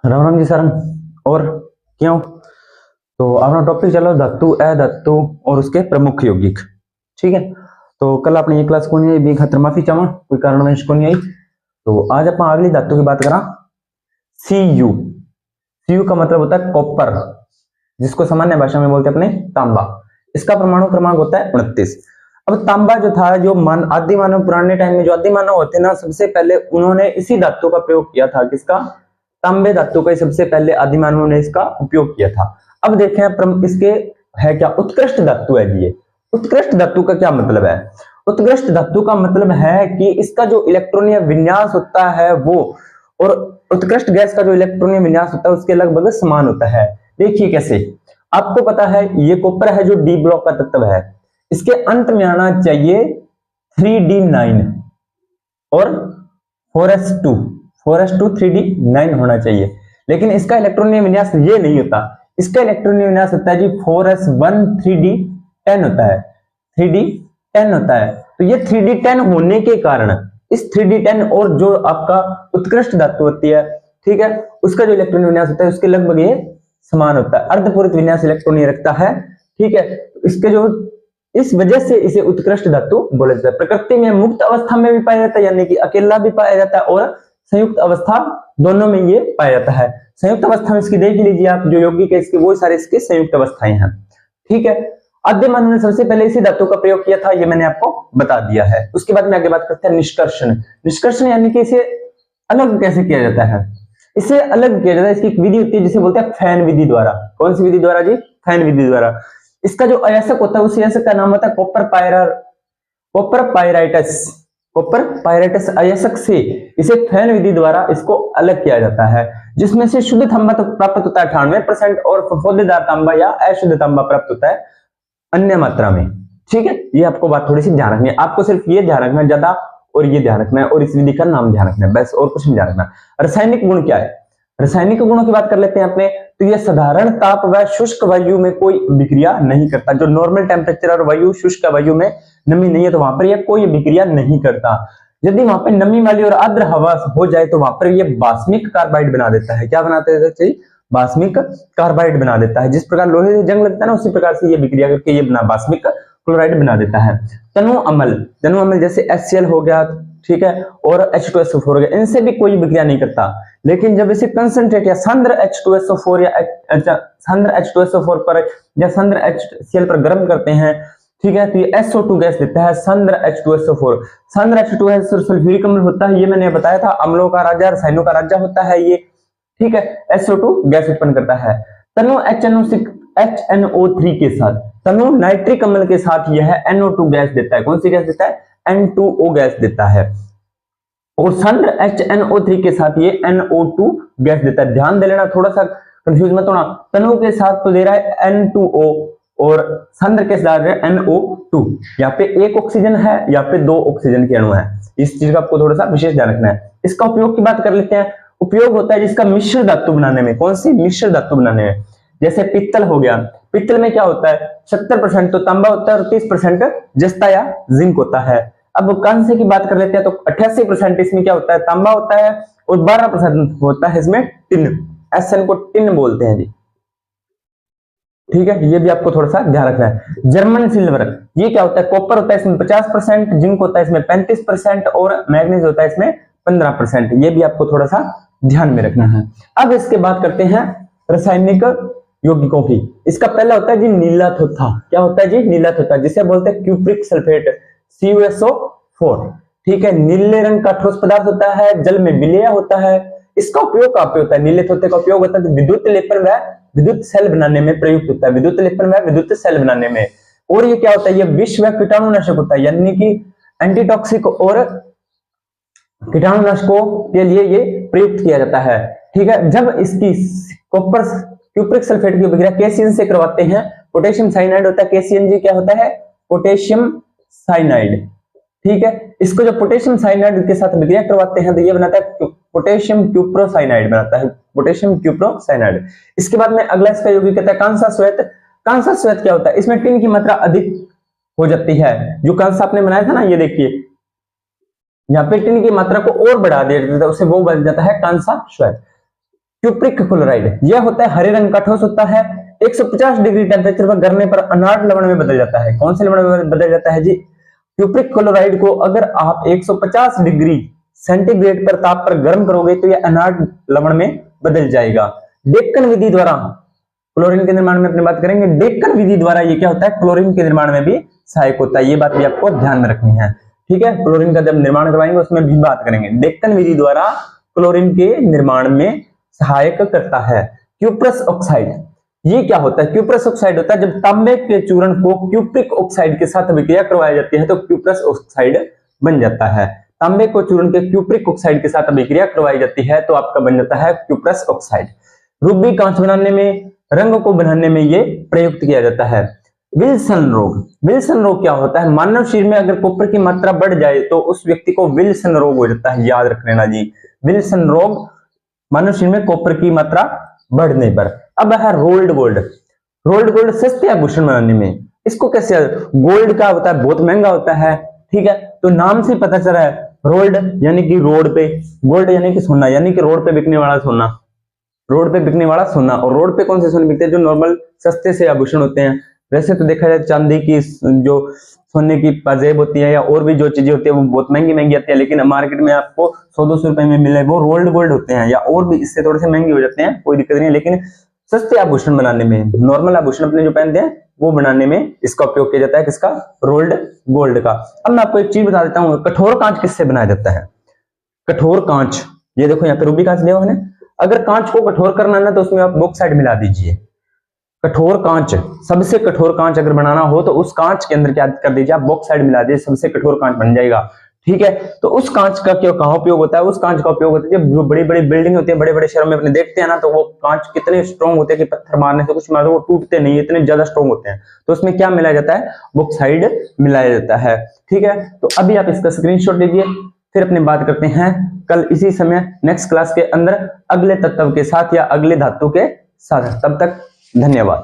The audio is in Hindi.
राम राम जी सर। और क्यों? तो अपना टॉपिक चलो धातु अधातु और उसके प्रमुख यौगिक। ठीक है। तो कल आपने ये क्लास को नहीं आई बी खातर माफी चाहवा, कोई कारणवश को नहीं आई। तो आज अपन अगली धातु की बात करा। सीयू। सीयू का मतलब होता है कॉपर, जिसको सामान्य भाषा में बोलते हैं अपने तांबा। इसका परमाणु क्रमांक होता है 29। अब तांबा जो था, जो आदि मानव पुराने टाइम में जो आदि मानव होते ना, सबसे पहले उन्होंने इसी धातु का प्रयोग किया था। किसका? तांबे धातु का सबसे पहले आदि मानव ने इसका उपयोग किया था। अब देखें इसके है क्या उत्कृष्ट धातु है ये। उत्कृष्ट धातु का क्या मतलब है? उत्कृष्ट धातु का मतलब है कि इसका जो इलेक्ट्रॉनीय विन्यास होता है वो, और उत्कृष्ट गैस का जो इलेक्ट्रॉनीय विन्यास होता है उसके लगभग समान होता है। देखिए कैसे। आपको पता है ये कॉपर है जो डी ब्लॉक का तत्व है, इसके अंत में आना चाहिए 3d9 और 4s2 3d9 होना चाहिए। लेकिन इसका इलेक्ट्रॉनीय विन्यास ये नहीं होता। इसका इलेक्ट्रॉनीय विन्यास होता है जी 4s1 3d10 होता है। 3d10 होता है। तो ये 3d10 होने के कारण इस 3d10 और जो आपका उत्कृष्ट धातु होती है, ठीक है, उसका जो इलेक्ट्रॉनिक विन्यास होता है उसके लगभग ये समान होता है। अर्धपूरित विन्यास इलेक्ट्रॉनिक रखता है। ठीक है। इसके जो इस वजह से इसे उत्कृष्ट धातु बोला जाता है। प्रकृति में मुक्त अवस्था में भी पाया जाता है, यानी कि अकेला भी पाया जाता है, और संयुक्त अवस्था दोनों में ये पाया जाता है। संयुक्त अवस्था में इसकी देख लीजिए आप, जो यौगिक है इसके वो सारे इसके संयुक्त अवस्थाएं हैं। ठीक है। आद्य मानव ने सबसे पहले इसी धातु का प्रयोग किया था, ये मैंने आपको बता दिया है। उसके बाद में आगे बात करते हैं निष्कर्षण। निष्कर्षण यानी कि इसे अलग कैसे किया जाता है। इसे अलग किया जाता है, इसकी एक विधि होती है जिसे बोलते हैं फैन विधि द्वारा। कौन सी विधि द्वारा जी? फैन विधि द्वारा। इसका जो अयस्क होता है उस अयस्क का नाम होता है कॉपर पायराइटस अयस्क से इसे फैन विधि द्वारा इसको अलग किया जाता है, जिसमें से शुद्ध तांबा तो प्राप्त होता है 98% और फफोदेदार तांबा या अशुद्ध तांबा प्राप्त होता है अन्य मात्रा में। ठीक है। ये आपको बात थोड़ी सी ध्यान रखनी है। आपको सिर्फ ये ध्यान रखना है ज्यादा, और ये ध्यान रखना है, और इस विधि का नाम ध्यान रखना है, बस और कुछ नहीं ध्यान रखना। रासायनिक गुण क्या है? रासायनिक गुणों की बात कर लेते हैं अपने। तो ये साधारण ताप व शुष्क वायु में कोई विक्रिया नहीं करता। जो नॉर्मल टेम्परेचर और वायु, शुष्क वायु में नमी नहीं है तो वहां पर यह कोई विक्रिया नहीं करता। यदि वहां पर नमी वाली और आर्द्र हवा हो जाए तो वहां पर यह बास्मिक कार्बाइड बना देता है। क्या बनाते हैं? बास्मिक कार्बाइड बना देता है। जिस प्रकार लोहे से जंग लगता है ना, उसी प्रकार से ये विक्रिया करके ये बना बास्मिक क्लोराइड बना देता है। तनु अम्ल जैसे HCl हो गया, ठीक है, और H2SO4 हो गया, इनसे भी कोई विक्रिया नहीं करता। लेकिन जब इसे कंसंट्रेट या सांद्र H2SO4 या सांद्र H2SO4 पर या सांद्र HCl पर गर्म करते हैं, ठीक है, तो ये SO2 गैस देता है। सांद्र H2SO4 सांद्र H2SO सल्फ्यूरिक अम्ल होता है, ये मैंने बताया था, अम्लों का राजा, रसायनों का राजा होता है ये। ठीक है। SO2 गैस उत्पन्न करता है। तनु HNO3 के साथ, तनु नाइट्रिक अम्ल के साथ यह NO2 गैस देता है। कौन सी गैस देता है? N2O गैस देता है। और सांद्र HNO3 के साथ ये NO2 गैस देता है। ध्यान दे लेना, थोड़ा सा कंफ्यूज मत होना। तनु के साथ तो दे रहा है N2O और सांद्र के साथ है NO2। यहाँ पे एक ऑक्सीजन है, यहाँ पे दो ऑक्सीजन के अणु है। इस चीज का आपको थोड़ा सा विशेष ध्यान रखना है। इसका उपयोग की बात कर लेते हैं। उपयोग होता है जिसका मिश्र धातु बनाने में। कौन सी? मिश्र धातु बनाने में। जैसे पित्तल हो गया। पित्तल में क्या होता है? 70% तो तांबा होता है और 30% जस्ता या जिंक होता है। अब कांस्य की बात कर लेते हैं तो 88% इसमें क्या होता है? तांबा होता है, और 12% होता है इसमें टिन। SN को टिन बोलते हैं जी। ठीक है। ये भी आपको थोड़ा सा ध्यान रखना है। जर्मन सिल्वर, ये क्या होता है? कॉपर होता है इसमें 50%, जिंक होता है इसमें 35% और मैग्नीज होता है इसमें 15%। ये भी आपको थोड़ा सा ध्यान में रखना है। अब इसके बात करते हैं रासायनिक यौगिकों की। इसका पहला होता है जी नीला थोथा। क्या होता है जी? नीला थोथा, जिसे बोलते हैं क्यूप्रिक सल्फेट, CuSO4। ठीक है। नीले रंग का ठोस पदार्थ होता है, जल में विलेय होता है। इसका उपयोग कहां पे होता है? नीले थोथे का उपयोग होता है विद्युत लेपन व विद्युत सेल बनाने में प्रयुक्त होता है। विद्युत लेपन व विद्युत सेल बनाने में। और ये क्या होता है? ये विष व कीटाणुनाशक होता है, यानी कि एंटीटॉक्सिक और कीटाणुनाशकों के लिए ये प्रयुक्त किया जाता है। ठीक है। जब इसकी कॉपर क्यूप्रिक सल्फेट की विक्रिया केसीएन से करवाते हैं, पोटेशियम साइनाइड होता है। केसीएन जी क्या होता है? Potassium cyanide. ठीक है। इसको जब पोटेशियम साइनाइड के साथ विक्रिया करवाते हैं तो ये बनाता है पोटेशियम क्यूप्रोसाइनाइड बनाता है, पोटेशियम क्यूप्रोसाइनाइड। इसके बाद में अगला इसका यौगिक कहता है कांसा श्वेत। कांसा श्वेत क्या होता है? इसमें टिन की मात्रा अधिक हो जाती है। जो कांसा आपने बनाया था ना, ये देखिए यहाँ पे टिन की मात्रा को और बढ़ा दिया जाता है, उसे वो बन जाता है कांसा श्वेत। क्यूप्रिक क्लोराइड यह होता है हरे रंग का ठोस होता है, 150 डिग्री टेम्परेचर पर गिरने पर अनार्ड लवण में बदल जाता है। कौन से लवण में बदल जाता है जी? क्यूप्रिक क्लोराइड को अगर आप 150 डिग्री सेंटीग्रेड पर ताप पर गर्म करोगे तो यह अनार्ड लवण में बदल जाएगा। डेक्कन विधि द्वारा क्लोरीन के निर्माण में अपनी बात करेंगे। डेक्कन विधि द्वारा ये क्या होता है? क्लोरीन के निर्माण में भी सहायक होता है। ये बात भी आपको ध्यान में रखनी है, ठीक है। क्लोरीन का जब निर्माण करवाएंगे उसमें भी बात करेंगे। डेक्कन विधि द्वारा क्लोरीन के निर्माण में सहायक करता है। क्यूप्रस ऑक्साइड ये क्या होता है? क्यूप्रस ऑक्साइड होता है जब तांबे के चूर्ण को क्यूप्रिक ऑक्साइड के साथ अभिक्रिया करवाई जाती है तो क्यूप्रस ऑक्साइड बन जाता है। तांबे को चूर्ण के क्यूप्रिक ऑक्साइड के साथ अभिक्रिया करवाई जाती है तो आपका बन जाता है क्यूप्रस ऑक्साइड। रूबी कांच बनाने में, रंग को बनाने में ये प्रयुक्त किया जाता है। विल्सन रोग, विल्सन रोग क्या होता है? मानव शरीर में अगर कॉपर की मात्रा बढ़ जाए तो उस व्यक्ति को विल्सन रोग हो जाता है। याद रख लेना जी, विल्सन रोग मानव शरीर में कॉपर की मात्रा बढ़ने पर। अब है रोल्ड गोल्ड। रोल्ड गोल्ड सस्ते आभूषण बनाने में, इसको कैसे? गोल्ड का होता है बहुत महंगा होता है, ठीक है। तो नाम से पता चला है रोल्ड यानी कि रोड पे, गोल्ड यानी कि सोना, यानी कि रोड पे बिकने वाला सोना, रोड पे बिकने वाला सोना। और रोड पे कौन से सोने बिकते हैं? जो नॉर्मल सस्ते से आभूषण होते हैं। वैसे तो देखा जाए चांदी की जो सोने की पाजेब होती है या और भी जो चीजें होती है वो बहुत महंगी महंगी आती है, लेकिन मार्केट में आपको 100-200 रुपए में मिले वो रोल्ड गोल्ड होते हैं, या और भी इससे थोड़े से महंगे हो जाते हैं, कोई दिक्कत नहीं है। लेकिन सस्ते आभूषण बनाने में, नॉर्मल आभूषण अपने जो पहनते हैं वो बनाने में इसका उपयोग किया जाता है। किसका? रोल्ड गोल्ड का। अब मैं आपको एक चीज बता देता हूँ, कठोर कांच किससे बनाया जाता है? कठोर कांच, ये देखो यहाँ पे रूबी कांच दिया हुआ है। अगर कांच को कठोर करना है ना तो उसमें आप बॉक्साइड मिला दीजिए। कठोर कांच, सबसे कठोर कांच अगर बनाना हो तो उस कांच के अंदर क्या कर दीजिए आप? बॉक्साइड मिला दीजिए, सबसे कठोर कांच बन जाएगा, ठीक है। तो उस कांच का क्यों कहाँ उपयोग होता है? उस कांच का उपयोग होता है जब जो बड़ी बड़ी बिल्डिंग होती है, बड़े बड़े शहरों में अपने देखते हैं ना, तो वो कांच कितने स्ट्रॉन्ग होते हैं कि पत्थर मारने से कुछ मारने वो टूटते नहीं, इतने ज्यादा स्ट्रॉन्ग होते हैं। तो उसमें क्या मिलाया जाता है? बॉक्साइड मिलाया जाता है, ठीक है। तो अभी आप इसका स्क्रीनशॉट लीजिए, फिर अपनी बात करते हैं कल इसी समय नेक्स्ट क्लास के अंदर अगले तत्व के साथ या अगले धातु के साथ। तब तक धन्यवाद।